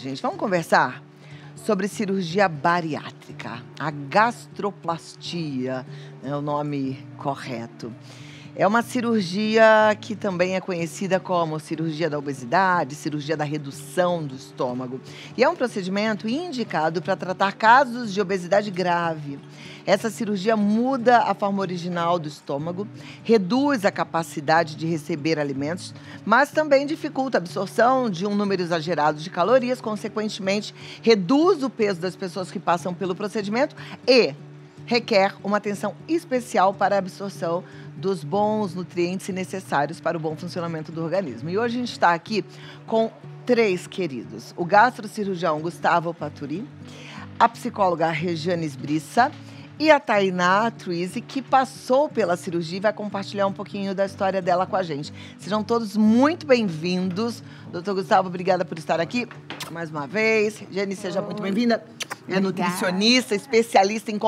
gente. Vamos conversar sobre cirurgia bariátrica, a gastroplastia, é o nome correto. É uma cirurgia que também é conhecida como cirurgia da obesidade, cirurgia da redução do estômago. E é um procedimento indicado para tratar casos de obesidade grave. Essa cirurgia muda a forma original do estômago, reduz a capacidade de receber alimentos, mas também dificulta a absorção de um número exagerado de calorias, consequentemente, reduz o peso das pessoas que passam pelo procedimento e requer uma atenção especial para a absorção dos bons nutrientes necessários para o bom funcionamento do organismo. E hoje a gente está aqui com 3 queridos. O gastrocirurgião Gustavo Paturi, a psicóloga Regiane Esbriça e a Tainá Truizzi, que passou pela cirurgia e vai compartilhar um pouquinho da história dela com a gente. Sejam todos muito bem-vindos. Doutor Gustavo, obrigada por estar aqui mais uma vez. Regiane, seja muito bem-vinda. É nutricionista, especialista em...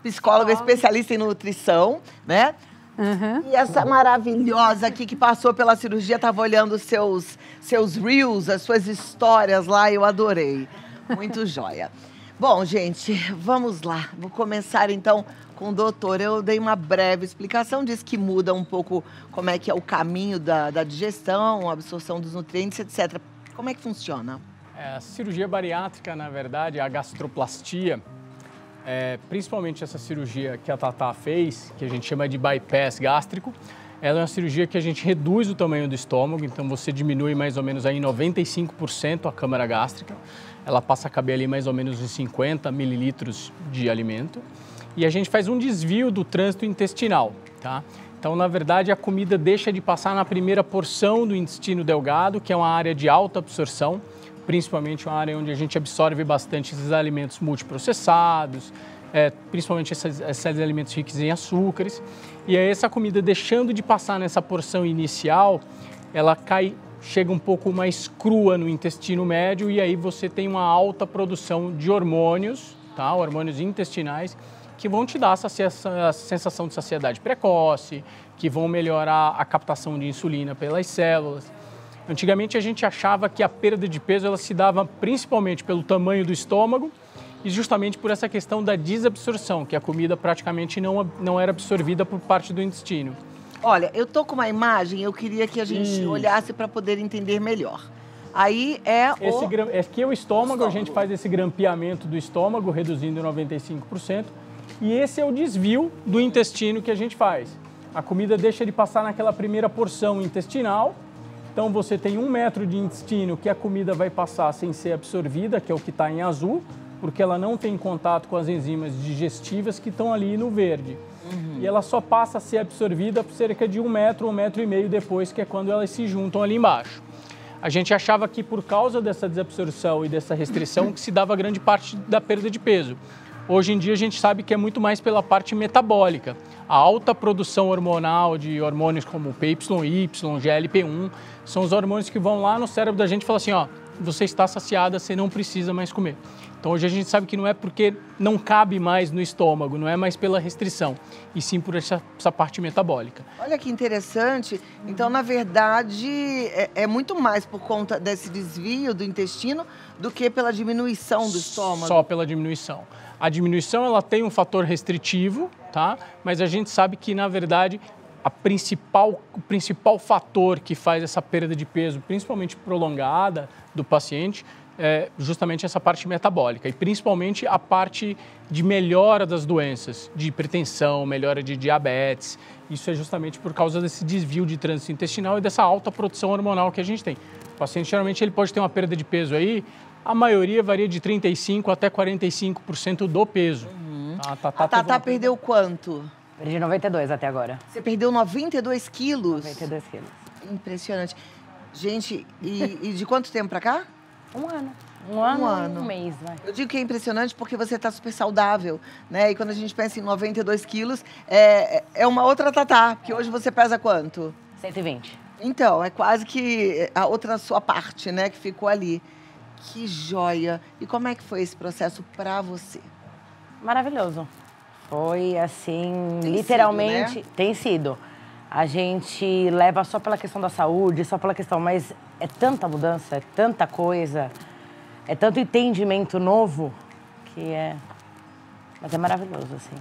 psicóloga, especialista em nutrição, né? Uhum. E essa maravilhosa aqui que passou pela cirurgia, estava olhando os seus reels, as suas histórias lá, eu adorei. Muito joia. Bom, gente, vamos lá. Vou começar então com o doutor. Eu dei uma breve explicação, disse que muda um pouco como é que é o caminho da digestão, a absorção dos nutrientes, etc. Como é que funciona? A cirurgia bariátrica, na verdade, a gastroplastia, principalmente essa cirurgia que a Tatá fez, que a gente chama de bypass gástrico, ela é uma cirurgia que a gente reduz o tamanho do estômago, então você diminui mais ou menos aí 95% a câmara gástrica, ela passa a caber ali mais ou menos uns 50 mililitros de alimento, e a gente faz um desvio do trânsito intestinal, tá? Então, na verdade, a comida deixa de passar na primeira porção do intestino delgado, que é uma área de alta absorção, principalmente uma área onde a gente absorve bastante esses alimentos multiprocessados, principalmente esses alimentos ricos em açúcares. E aí essa comida deixando de passar nessa porção inicial, ela chega um pouco mais crua no intestino médio e aí você tem uma alta produção de hormônios, tá? Hormônios intestinais, que vão te dar essa sensação de saciedade precoce, que vão melhorar a captação de insulina pelas células. Antigamente a gente achava que a perda de peso ela se dava principalmente pelo tamanho do estômago e justamente por essa questão da desabsorção, que a comida praticamente não era absorvida por parte do intestino. Olha, eu tô com uma imagem, eu queria que a gente olhasse para poder entender melhor. Aí Aqui é o estômago, a gente faz esse grampeamento do estômago, reduzindo 95%, e esse é o desvio do intestino que a gente faz. A comida deixa de passar naquela primeira porção intestinal. Então, você tem 1 metro de intestino que a comida vai passar sem ser absorvida, que é o que está em azul, porque ela não tem contato com as enzimas digestivas que estão ali no verde. Uhum. E ela só passa a ser absorvida por cerca de 1 metro, 1,5 metro depois, que é quando elas se juntam ali embaixo. A gente achava que por causa dessa desabsorção e dessa restrição que se dava grande parte da perda de peso. Hoje em dia a gente sabe que é muito mais pela parte metabólica. A alta produção hormonal de hormônios como PYY, GLP-1, são os hormônios que vão lá no cérebro da gente e falam assim, ó, você está saciada, você não precisa mais comer. Então hoje a gente sabe que não é porque não cabe mais no estômago, não é mais pela restrição, e sim por essa parte metabólica. Olha que interessante. Então, na verdade, é muito mais por conta desse desvio do intestino do que pela diminuição do estômago. Só pela diminuição. A diminuição ela tem um fator restritivo, tá? Mas a gente sabe que, na verdade, o principal fator que faz essa perda de peso, principalmente prolongada do paciente, é justamente essa parte metabólica e principalmente a parte de melhora das doenças, de hipertensão, melhora de diabetes. Isso é justamente por causa desse desvio de trânsito intestinal e dessa alta produção hormonal que a gente tem. O paciente, geralmente, ele pode ter uma perda de peso aí, a maioria varia de 35% até 45% do peso. Uhum. A Tatá perdeu quanto? Perdi 92 até agora. Você perdeu 92 quilos? 92 quilos. Impressionante. Gente, e de quanto tempo pra cá? Um ano. Um ano. Um mês, vai. Eu digo que é impressionante porque você tá super saudável, né? E quando a gente pensa em 92 quilos, é uma outra Tatá, porque hoje você pesa quanto? 120. Então, é quase que a outra sua parte, né, que ficou ali. Que joia! E como é que foi esse processo pra você? Maravilhoso. Foi assim, Tem literalmente, sido, né? Tem sido. A gente leva só pela questão da saúde, só pela questão, mas é tanta mudança, é tanta coisa. é tanto entendimento novo que é... Mas é maravilhoso, assim.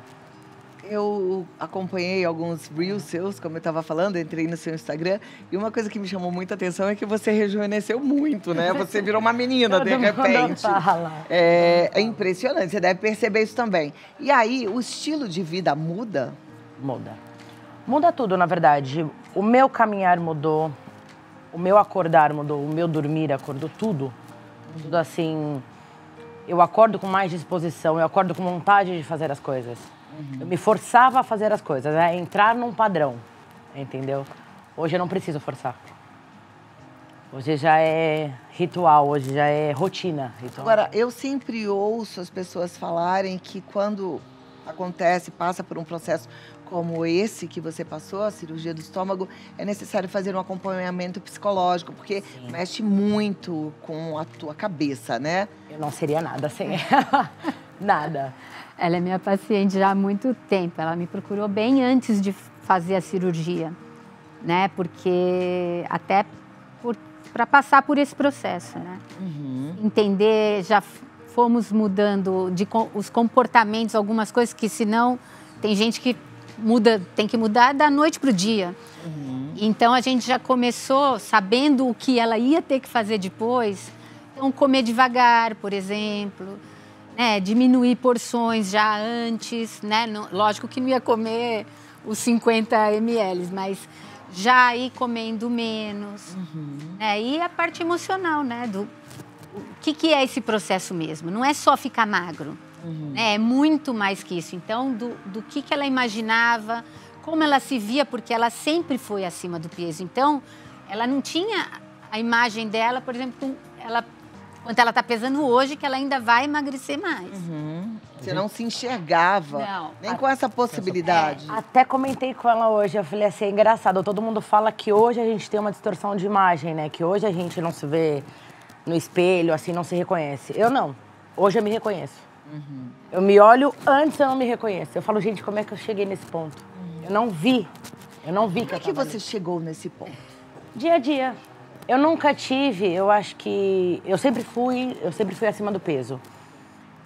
Eu acompanhei alguns reels seus, como eu estava falando, entrei no seu Instagram, e uma coisa que me chamou muita atenção é que você rejuvenesceu muito, né? Você virou uma menina, de repente. É impressionante, você deve perceber isso também. E aí, o estilo de vida muda? Muda. Muda tudo, na verdade. O meu caminhar mudou, o meu acordar mudou, o meu dormir acordou, tudo. Tudo assim... Eu acordo com mais disposição, eu acordo com vontade de fazer as coisas. Eu me forçava a fazer as coisas, a entrar num padrão, entendeu? Hoje eu não preciso forçar. Hoje já é ritual, hoje já é rotina. Ritual. Agora, eu sempre ouço as pessoas falarem que quando acontece, passa por um processo como esse que você passou, a cirurgia do estômago, é necessário fazer um acompanhamento psicológico, porque mexe muito com a tua cabeça, né? Eu não seria nada sem ela. Nada. Ela é minha paciente já há muito tempo. Ela me procurou bem antes de fazer a cirurgia, né? Porque até para passar por esse processo, né? Entender, já fomos mudando os comportamentos, algumas coisas que senão tem gente que tem que mudar da noite para o dia. Então a gente já começou sabendo o que ela ia ter que fazer depois. Então comer devagar, por exemplo. Né, diminuir porções já antes, né? Lógico que não ia comer os 50 ml, mas já ir comendo menos. Né? E a parte emocional, né? O que é esse processo mesmo? Não é só ficar magro, né? É muito mais que isso. Então, do que ela imaginava, como ela se via, porque ela sempre foi acima do peso. Então, ela não tinha a imagem dela, por exemplo, quanto ela está pesando hoje, que ela ainda vai emagrecer mais. Você não se enxergava, nem com essa possibilidade. Até comentei com ela hoje, eu falei assim, é engraçado, todo mundo fala que hoje a gente tem uma distorção de imagem, né? Que hoje a gente não se vê no espelho, assim, não se reconhece. Eu não, hoje eu me reconheço. Eu me olho, antes eu não me reconheço. Eu falo, gente, como é que eu cheguei nesse ponto? Eu não vi Como é que você chegou nesse ponto? Dia a dia. Eu nunca tive, eu acho que... Eu sempre fui acima do peso.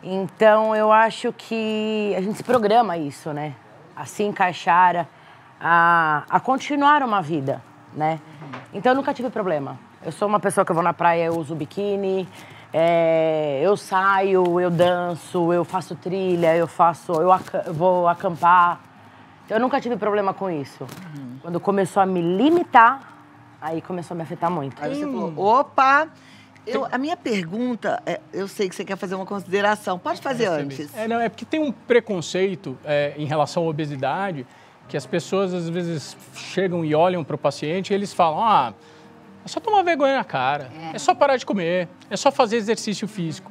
Então, eu acho que a gente se programa isso, né? A se encaixar, a continuar uma vida, né? Então, eu nunca tive problema. Eu sou uma pessoa que eu vou na praia, eu uso biquíni, eu saio, eu danço, eu faço trilha, eu vou acampar. Então, eu nunca tive problema com isso. Quando começou a me limitar, aí começou a me afetar muito. Aí você falou, opa! A minha pergunta, eu sei que você quer fazer uma consideração. Pode fazer antes. É porque tem um preconceito em relação à obesidade, que as pessoas às vezes chegam e olham para o paciente e eles falam, é só tomar vergonha na cara, é só parar de comer, é só fazer exercício físico.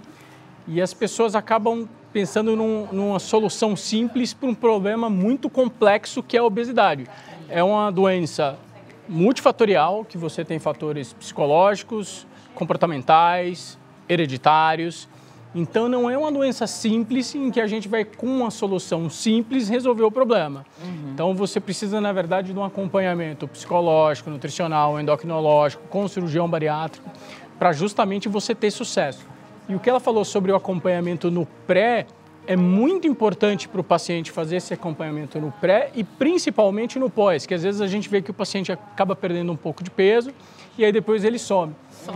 E as pessoas acabam pensando numa solução simples para um problema muito complexo que é a obesidade. É uma doença multifatorial, que você tem fatores psicológicos, comportamentais, hereditários. Então, não é uma doença simples em que a gente vai, com uma solução simples, resolver o problema. Então, você precisa, na verdade, de um acompanhamento psicológico, nutricional, endocrinológico, com cirurgião bariátrico, para justamente você ter sucesso. E o que ela falou sobre o acompanhamento no pré, é muito importante para o paciente fazer esse acompanhamento no pré e principalmente no pós, que às vezes a gente vê que o paciente acaba perdendo um pouco de peso e aí depois ele some.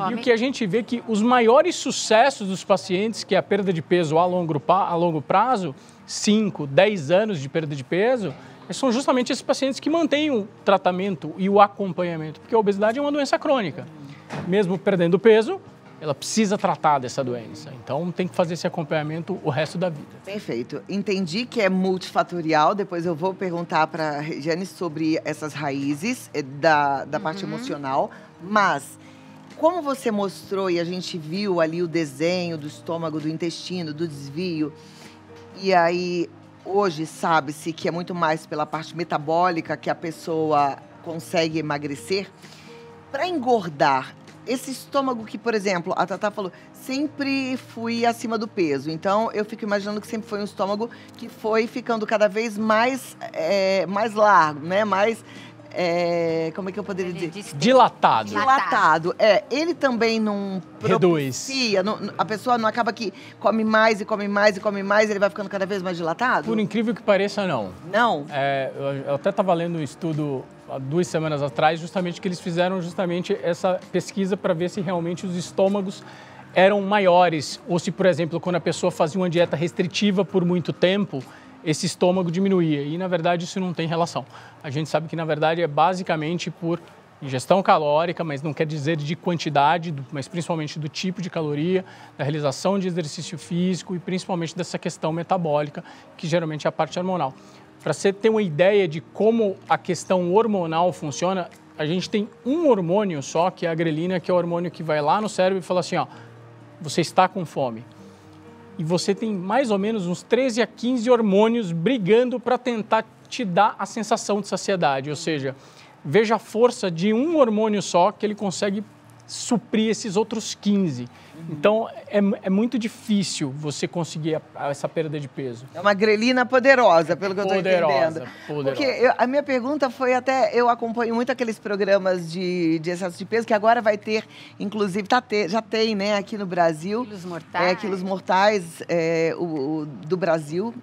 E o que a gente vê que os maiores sucessos dos pacientes, que é a perda de peso a longo prazo, 5, 10 anos de perda de peso, são justamente esses pacientes que mantêm o tratamento e o acompanhamento, porque a obesidade é uma doença crônica. Mesmo perdendo peso, ela precisa tratar dessa doença. Então, tem que fazer esse acompanhamento o resto da vida. Perfeito. Entendi que é multifatorial. Depois eu vou perguntar para a Regiane sobre essas raízes da parte emocional. Mas, como você mostrou e a gente viu ali o desenho do estômago, do intestino, do desvio, e aí hoje sabe-se que é muito mais pela parte metabólica que a pessoa consegue emagrecer, para engordar, esse estômago que, por exemplo, a Tatá falou, sempre fui acima do peso. Então, eu fico imaginando que sempre foi um estômago que foi ficando cada vez mais largo, né? Mais como é que eu poderia dizer? Dilatado. Dilatado. Ele também não reduz. A pessoa não acaba que come mais e come mais e come mais, ele vai ficando cada vez mais dilatado? Por incrível que pareça, não. Não? Eu até estava lendo um estudo há 2 semanas atrás, justamente que eles fizeram justamente essa pesquisa para ver se realmente os estômagos eram maiores, ou se, por exemplo, quando a pessoa fazia uma dieta restritiva por muito tempo, esse estômago diminuía. E, na verdade, isso não tem relação. A gente sabe que, na verdade, é basicamente por ingestão calórica, mas não quer dizer de quantidade, mas principalmente do tipo de caloria, da realização de exercício físico e principalmente dessa questão metabólica, que geralmente é a parte hormonal. Para você ter uma ideia de como a questão hormonal funciona, a gente tem um hormônio só, que é a grelina, que é o hormônio que vai lá no cérebro e fala assim, ó, você está com fome. E você tem mais ou menos uns 13 a 15 hormônios brigando para tentar te dar a sensação de saciedade. Ou seja, veja a força de um hormônio só que ele consegue suprir esses outros 15. Então, é muito difícil você conseguir essa perda de peso. É uma grelina poderosa, pelo que eu estou entendendo. Poderosa. Porque a minha pergunta foi até... Eu acompanho muito aqueles programas de excesso de peso, que agora vai ter, inclusive, já tem, né, aqui no Brasil. Quilos Mortais. Quilos Mortais, do Brasil.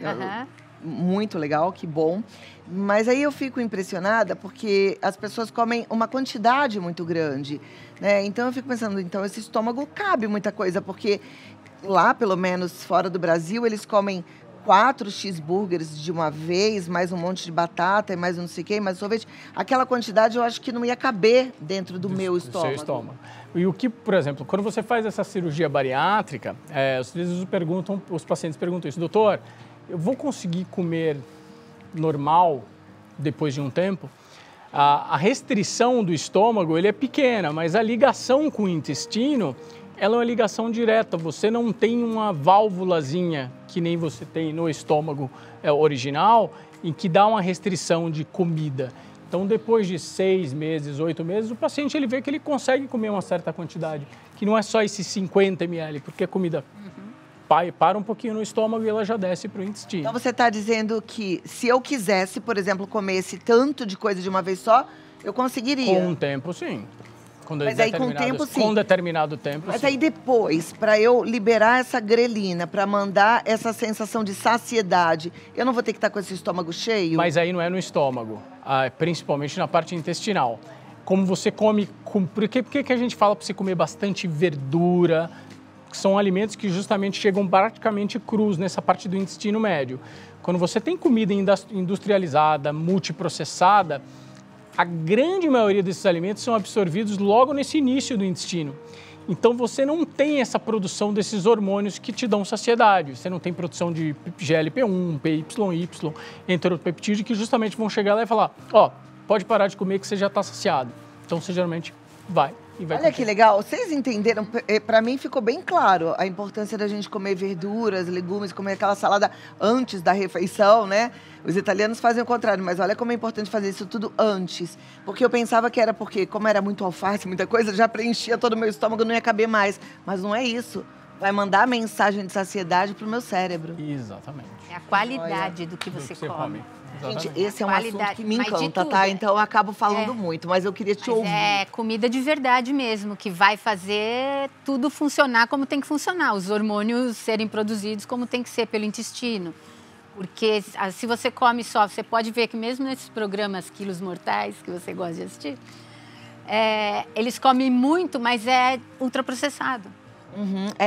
Muito legal, que bom. Mas aí eu fico impressionada porque as pessoas comem uma quantidade muito grande, né? Então eu fico pensando, então esse estômago cabe muita coisa, porque lá, pelo menos fora do Brasil, eles comem 4 cheeseburgers de uma vez, mais um monte de batata e mais não sei o quê, mais sorvete. Aquela quantidade eu acho que não ia caber dentro do meu estômago. Seu estômago. E o que, por exemplo, quando você faz essa cirurgia bariátrica, às vezes os pacientes perguntam isso, doutor, eu vou conseguir comer normal depois de um tempo? A restrição do estômago ele é pequena, mas a ligação com o intestino ela é uma ligação direta. Você não tem uma válvulazinha que nem você tem no estômago original, em que dá uma restrição de comida. Então, depois de 6 meses, 8 meses, o paciente ele vê que ele consegue comer uma certa quantidade, que não é só esses 50 ml, porque a comida para um pouquinho no estômago e ela já desce para o intestino. Então você está dizendo que se eu quisesse, por exemplo, comer esse tanto de coisa de uma vez só, eu conseguiria? Com o tempo, sim. Mas aí com o tempo, sim. Com determinado tempo, Mas sim. aí depois, para eu liberar essa grelina, para mandar essa sensação de saciedade, eu não vou ter que estar com esse estômago cheio? Mas aí não é no estômago, principalmente na parte intestinal. Como você come... Por que a gente fala para você comer bastante verdura? São alimentos que justamente chegam praticamente crus nessa parte do intestino médio. Quando você tem comida industrializada, multiprocessada, a grande maioria desses alimentos são absorvidos logo nesse início do intestino. Então você não tem essa produção desses hormônios que te dão saciedade. Você não tem produção de GLP-1, PYY, entre outros peptídeos que justamente vão chegar lá e falar, ó, pode parar de comer que você já está saciado. Então você geralmente vai. Olha que legal, vocês entenderam? Para mim ficou bem claro a importância da gente comer verduras, legumes, comer aquela salada antes da refeição, né? Os italianos fazem o contrário, mas olha como é importante fazer isso tudo antes. Porque eu pensava que era porque, como era muito alface, muita coisa, já preenchia todo o meu estômago, não ia caber mais. Mas não é isso. Vai mandar a mensagem de saciedade pro meu cérebro. Exatamente. É a qualidade do que você come. Gente, esse é um assunto que me encanta, tá? Então eu acabo falando muito, mas eu queria te ouvir. É comida de verdade mesmo, que vai fazer tudo funcionar como tem que funcionar. Os hormônios serem produzidos como tem que ser pelo intestino. Porque se você come só, você pode ver que mesmo nesses programas Quilos Mortais, que você gosta de assistir, eles comem muito, mas é ultraprocessado.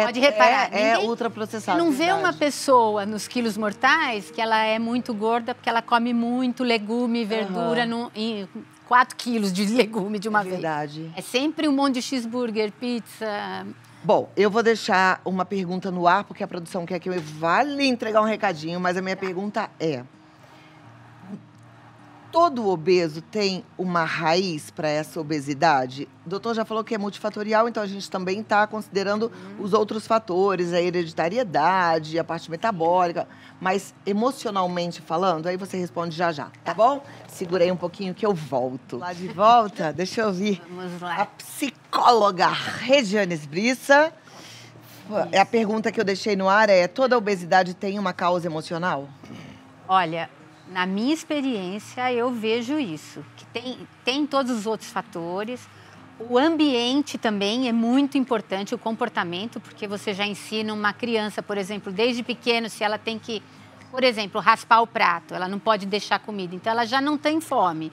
Pode reparar, ultraprocessado. Você não vê uma pessoa nos Quilos Mortais que ela é muito gorda porque ela come muito legume, verdura, 4 quilos de legume de uma vez. Verdade. É sempre um monte de cheeseburger, pizza. Bom, eu vou deixar uma pergunta no ar, porque a produção quer que eu vá lhe entregar um recadinho, mas a minha pergunta é... Todo obeso tem uma raiz para essa obesidade? O doutor já falou que é multifatorial, então a gente também está considerando os outros fatores, a hereditariedade, a parte metabólica, mas emocionalmente falando, aí você responde já, tá bom? Segurei um pouquinho que eu volto. Lá de volta, deixa eu ouvir Vamos lá. a psicóloga Regiane Esbriça. A pergunta que eu deixei no ar é, toda obesidade tem uma causa emocional? Olha, Na minha experiência, eu vejo isso, que tem todos os outros fatores. O ambiente também é muito importante, o comportamento, porque você já ensina uma criança, por exemplo, desde pequeno, se ela tem que, por exemplo, raspar o prato, ela não pode deixar comida, então ela já não tem fome.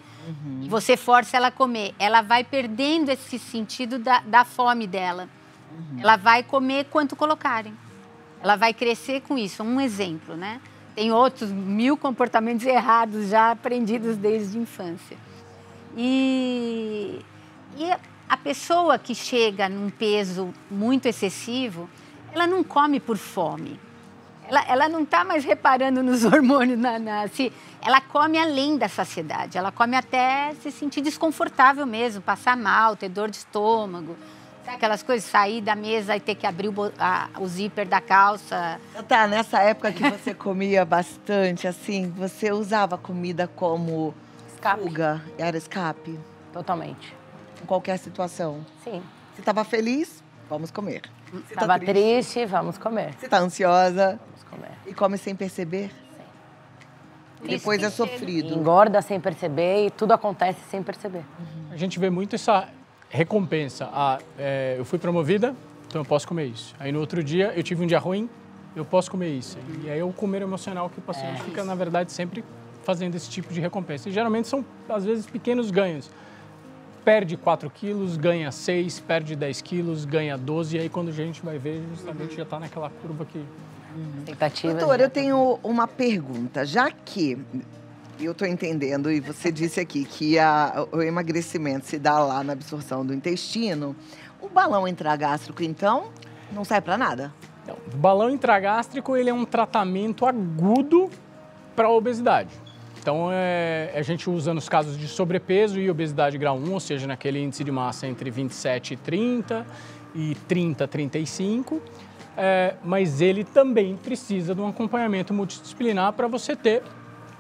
E você força ela a comer, ela vai perdendo esse sentido da fome dela. Ela vai comer quanto colocarem. Ela vai crescer com isso, um exemplo, né? Tem outros 1000 comportamentos errados já aprendidos desde a infância. E a pessoa que chega num peso muito excessivo, ela não come por fome. Ela não está mais reparando nos hormônios. Ela come além da saciedade. Ela come até se sentir desconfortável mesmo, passar mal, ter dor de estômago. Sabe aquelas coisas, sair da mesa e ter que abrir o zíper da calça. Tá, nessa época que você comia bastante, assim, você usava comida como Escape. fuga? Era escape? Totalmente. Em qualquer situação? Sim. Você estava feliz? Vamos comer. Você tá Estava triste, vamos comer. Você está ansiosa? Vamos comer. E come sem perceber? E depois é sofrido. Engorda sem perceber e tudo acontece sem perceber. A gente vê muito essa recompensa. Eu fui promovida, então eu posso comer isso. Aí no outro dia eu tive um dia ruim, eu posso comer isso. E aí é o comer emocional que o paciente fica, na verdade, sempre fazendo esse tipo de recompensa. E geralmente são, às vezes, pequenos ganhos. Perde 4 quilos, ganha 6, perde 10 quilos, ganha 12. E aí quando a gente vai ver, justamente já está naquela curva que... Expectativas. Doutor, eu tenho uma pergunta. Já que eu estou entendendo, e você disse aqui que o emagrecimento se dá lá na absorção do intestino, o balão intragástrico, então, não serve para nada? Então, o balão intragástrico ele é um tratamento agudo para a obesidade. Então, a gente usa nos casos de sobrepeso e obesidade grau 1, ou seja, naquele índice de massa entre 27 e 30 e 30 a 35. Mas ele também precisa de um acompanhamento multidisciplinar para você ter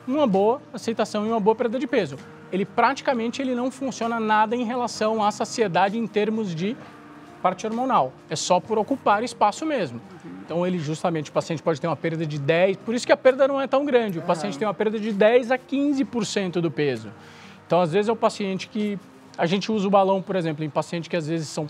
uma boa aceitação e uma boa perda de peso. Ele praticamente não funciona nada em relação à saciedade em termos de parte hormonal. É só por ocupar espaço mesmo. Então, o paciente pode ter uma perda de 10%, por isso que a perda não é tão grande. O paciente tem uma perda de 10% a 15% do peso. Então, às vezes é o paciente que... A gente usa o balão, por exemplo, em pacientes que às vezes são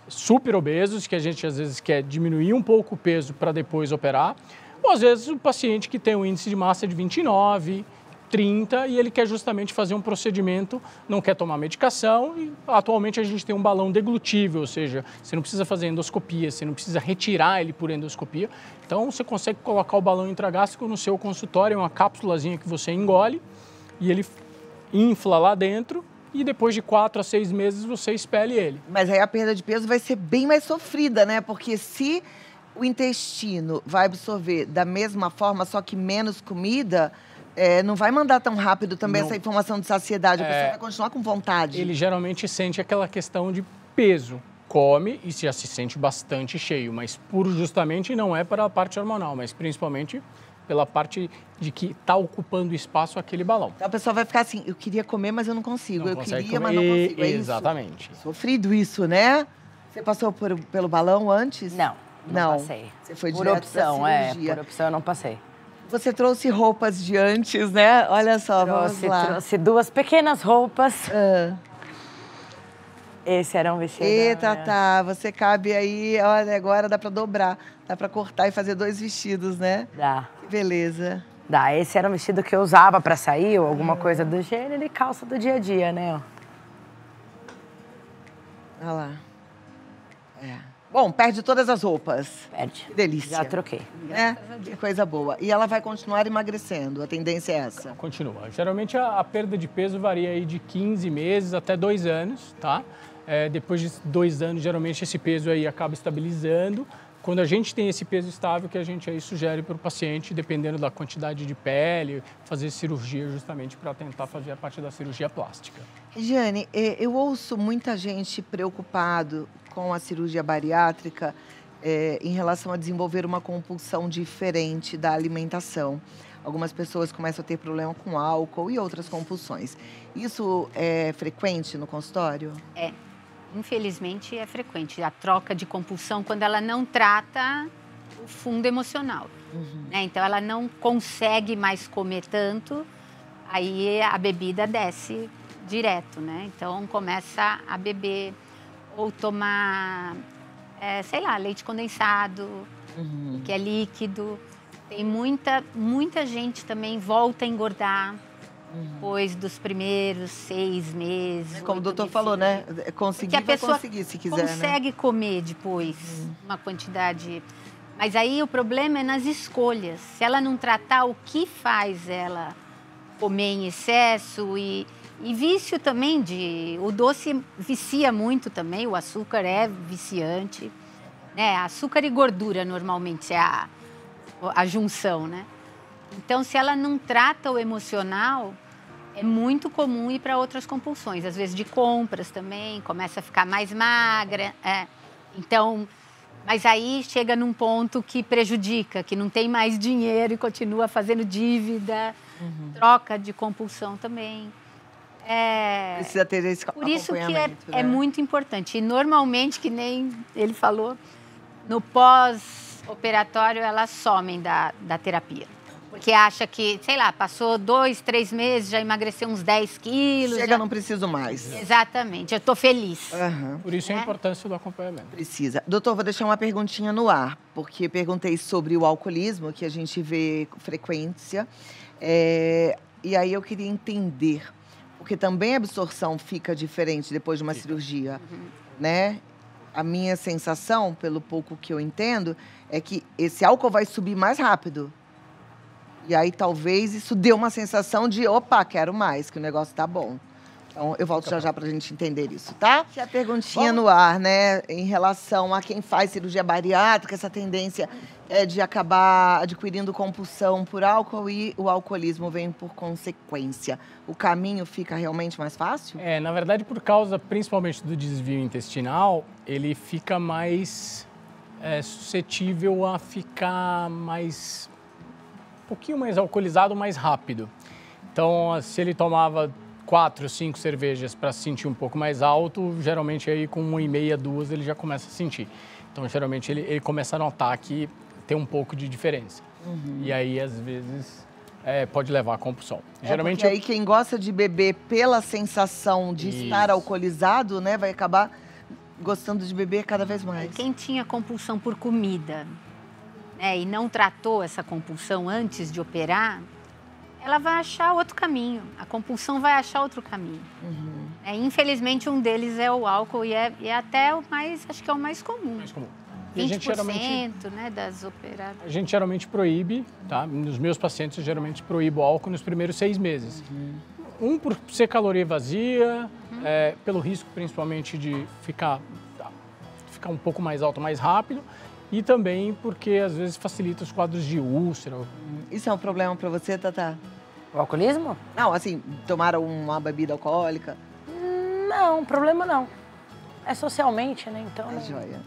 super obesos, que a gente às vezes quer diminuir um pouco o peso para depois operar. Ou às vezes o paciente que tem um índice de massa de 29, 30 e ele quer justamente fazer um procedimento, não quer tomar medicação e atualmente a gente tem um balão deglutível, ou seja, você não precisa fazer endoscopia, você não precisa retirar ele por endoscopia. Então você consegue colocar o balão intragástrico no seu consultório, é uma cápsulazinha que você engole e ele infla lá dentro e depois de 4 a 6 meses você expele ele. Mas aí a perda de peso vai ser bem mais sofrida, né? Porque se o intestino vai absorver da mesma forma, só que menos comida, não vai mandar tão rápido também essa informação de saciedade. A pessoa vai continuar com vontade. Ele geralmente sente aquela questão de peso. Come e já se sente bastante cheio, mas justamente não é para a parte hormonal, mas principalmente pela parte de que está ocupando espaço aquele balão. Então a pessoa vai ficar assim, eu queria comer, mas eu não consigo. Eu queria, comer. mas não consigo. É Exatamente. Isso? Sofrido isso, né? Você passou pelo balão antes? Não passei. Você foi por direto opção, da cirurgia. por opção eu não passei. Você trouxe roupas de antes, né? Olha só, vamos lá. Trouxe 2 pequenas roupas. Esse era um vestido. Eita, tá. Você cabe aí, olha, agora dá pra dobrar. Dá pra cortar e fazer 2 vestidos, né? Dá. Que beleza. Dá. Esse era um vestido que eu usava pra sair ou alguma coisa do gênero e calça do dia a dia, né? Olha lá. Bom, perde todas as roupas. Perde. Que delícia. Já troquei. Que coisa boa. E ela vai continuar emagrecendo, a tendência é essa? Continua. Geralmente a perda de peso varia aí de 15 meses até 2 anos, tá? Depois de 2 anos, geralmente esse peso aí acaba estabilizando. Quando a gente tem esse peso estável, que a gente aí sugere para o paciente, dependendo da quantidade de pele, fazer cirurgia justamente para tentar fazer a parte da cirurgia plástica. Jane, eu ouço muita gente preocupado com a cirurgia bariátrica em relação a desenvolver uma compulsão diferente da alimentação. Algumas pessoas começam a ter problema com álcool e outras compulsões. Isso é frequente no consultório? Infelizmente, é frequente a troca de compulsão quando ela não trata o fundo emocional. Né? Então, ela não consegue mais comer tanto aí a bebida desce direto, né? Então começa a beber ou tomar, sei lá, leite condensado, que é líquido. Tem muita gente também volta a engordar depois dos primeiros 6 meses. Como o doutor falou, né? Conseguir, vai conseguir se quiser, consegue comer depois uma quantidade. Mas aí o problema é nas escolhas. Se ela não tratar o que faz ela comer em excesso e vício também o doce vicia muito também, o açúcar é viciante, né? Açúcar e gordura normalmente é a junção, né? Então, se ela não trata o emocional, é muito comum ir para outras compulsões, às vezes de compras também, começa a ficar mais magra, então, mas aí chega num ponto que prejudica, que não tem mais dinheiro e continua fazendo dívida, troca de compulsão também. Precisa ter esse por isso que acompanhamento, é muito importante. E normalmente, que nem ele falou, no pós-operatório elas somem da terapia. Porque acha que, sei lá, passou 2, 3 meses, já emagreceu uns 10 quilos. Chega, não preciso mais. Exatamente, eu estou feliz. Por isso a importância do acompanhamento. Precisa. Doutor, vou deixar uma perguntinha no ar, porque perguntei sobre o alcoolismo, que a gente vê com frequência. E aí eu queria entender, porque também a absorção fica diferente depois de uma cirurgia, né? A minha sensação, pelo pouco que eu entendo, é que esse álcool vai subir mais rápido. E aí, talvez, isso dê uma sensação de, opa, quero mais, que o negócio tá bom. Então, eu volto já pra gente entender isso, tá? E a perguntinha no ar, né? Em relação a quem faz cirurgia bariátrica, essa tendência é de acabar adquirindo compulsão por álcool e o alcoolismo vem por consequência. O caminho fica realmente mais fácil? Na verdade, por causa, principalmente do desvio intestinal, ele fica mais suscetível a ficar mais... um pouquinho mais alcoolizado mais rápido. Então, se ele tomava 4, 5 cervejas para se sentir um pouco mais alto, geralmente aí com 1,5, 2 ele já começa a sentir. Então, geralmente ele começa a notar que tem um pouco de diferença. E aí, às vezes, pode levar à compulsão. Geralmente aí quem gosta de beber pela sensação de estar alcoolizado, né, vai acabar gostando de beber cada vez mais. Quem tinha compulsão por comida, e não tratou essa compulsão antes de operar, ela vai achar outro caminho. A compulsão vai achar outro caminho. Infelizmente, um deles é o álcool e é até o mais, acho que é o mais comum. Mais comum. 20%, né, das operadas. A gente geralmente proíbe, tá? Nos meus pacientes, eu geralmente proíbo o álcool nos primeiros 6 meses. Por ser caloria vazia, pelo risco principalmente de ficar um pouco mais alto, mais rápido. E também porque, às vezes, facilita os quadros de úlcera. Isso é um problema para você, Tatá? O alcoolismo? Não, assim, tomar uma bebida alcoólica? Não, problema não. É socialmente, né? Então... Joia.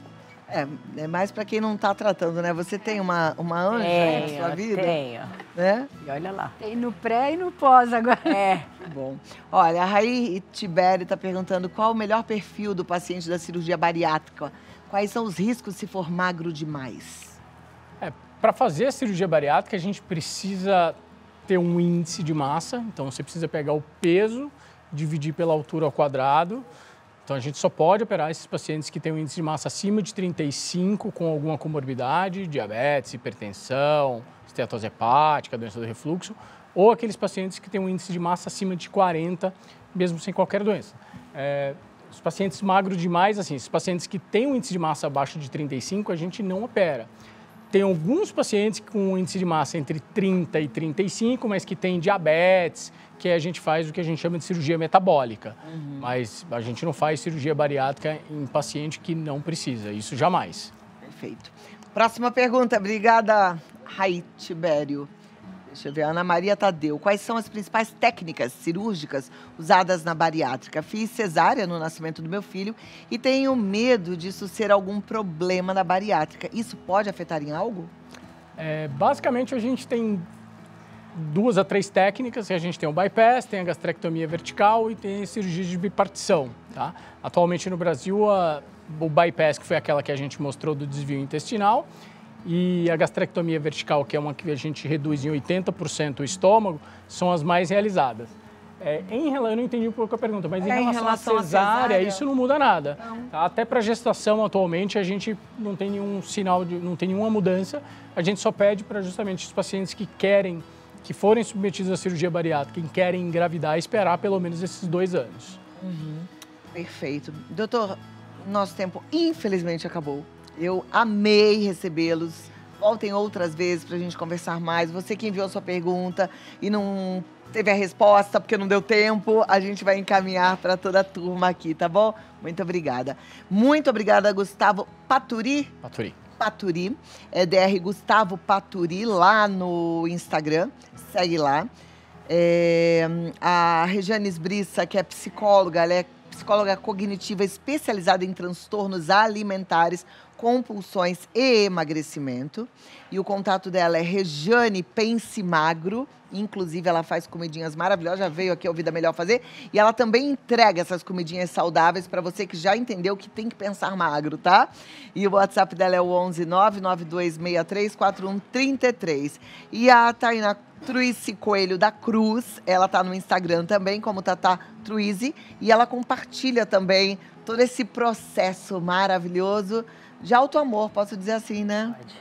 É mais para quem não está tratando, né? Você tem uma anja na sua vida? Tenho. Né? E olha lá. Tem no pré e no pós agora. Que bom. Olha, a Raí Tibério está perguntando qual o melhor perfil do paciente da cirurgia bariátrica. Quais são os riscos se for magro demais? Para fazer a cirurgia bariátrica, a gente precisa ter um índice de massa. Então, você precisa pegar o peso, dividir pela altura ao quadrado. Então, a gente só pode operar esses pacientes que têm um índice de massa acima de 35, com alguma comorbidade, diabetes, hipertensão, esteatose hepática, doença do refluxo, ou aqueles pacientes que têm um índice de massa acima de 40, mesmo sem qualquer doença. Os pacientes magros demais, assim, esses pacientes que têm um índice de massa abaixo de 35, a gente não opera. Tem alguns pacientes com um índice de massa entre 30 e 35, mas que têm diabetes, que a gente faz o que a gente chama de cirurgia metabólica. Mas a gente não faz cirurgia bariátrica em paciente que não precisa, isso jamais. Perfeito. Próxima pergunta, obrigada, Raí Tibério. Deixa eu ver, Ana Maria Tadeu. Quais são as principais técnicas cirúrgicas usadas na bariátrica? Fiz cesárea no nascimento do meu filho e tenho medo disso ser algum problema na bariátrica. Isso pode afetar em algo? Basicamente, a gente tem 2 a 3 técnicas. A gente tem o bypass, tem a gastrectomia vertical e tem a cirurgia de bipartição. Tá? Atualmente no Brasil, o bypass, que foi aquela que a gente mostrou do desvio intestinal, e a gastrectomia vertical, que é uma que a gente reduz em 80% o estômago, são as mais realizadas. Eu não entendi um pouco a pergunta, mas em relação à cesárea, isso não muda nada. Tá? Até para gestação, atualmente, a gente não tem nenhum sinal, não tem nenhuma mudança. A gente só pede para justamente os pacientes que forem submetidos à cirurgia bariátrica, quem querem engravidar, esperar pelo menos esses 2 anos. Perfeito. Doutor, nosso tempo infelizmente acabou. Eu amei recebê-los. Voltem outras vezes para a gente conversar mais. Você que enviou sua pergunta e não teve a resposta porque não deu tempo, a gente vai encaminhar para toda a turma aqui, tá bom? Muito obrigada. Muito obrigada, Gustavo Paturi. Paturi. É DR Gustavo Paturi lá no Instagram. Segue lá. A Regiane Esbriça, que é psicóloga, ela é psicóloga cognitiva especializada em transtornos alimentares, compulsões e emagrecimento. E o contato dela é Regiane Pense Magro. Inclusive, ela faz comidinhas maravilhosas, já veio aqui ao Vida Melhor fazer. E ela também entrega essas comidinhas saudáveis para você que já entendeu que tem que pensar magro, tá? E o WhatsApp dela é o 11 99263 4133. E a Tainá Truice Coelho da Cruz, ela tá no Instagram também, como Tatá Truize. E ela compartilha também todo esse processo maravilhoso de auto-amor, posso dizer assim, né? Pode.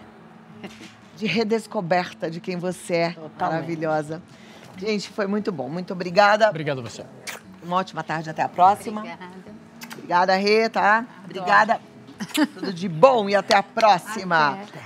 De redescoberta de quem você é. Totalmente. Maravilhosa. Gente, foi muito bom. Muito obrigada. Obrigado a você. Uma ótima tarde. Até a próxima. Obrigada, Rê, tá? Obrigada. Tudo de bom e até a próxima. Até.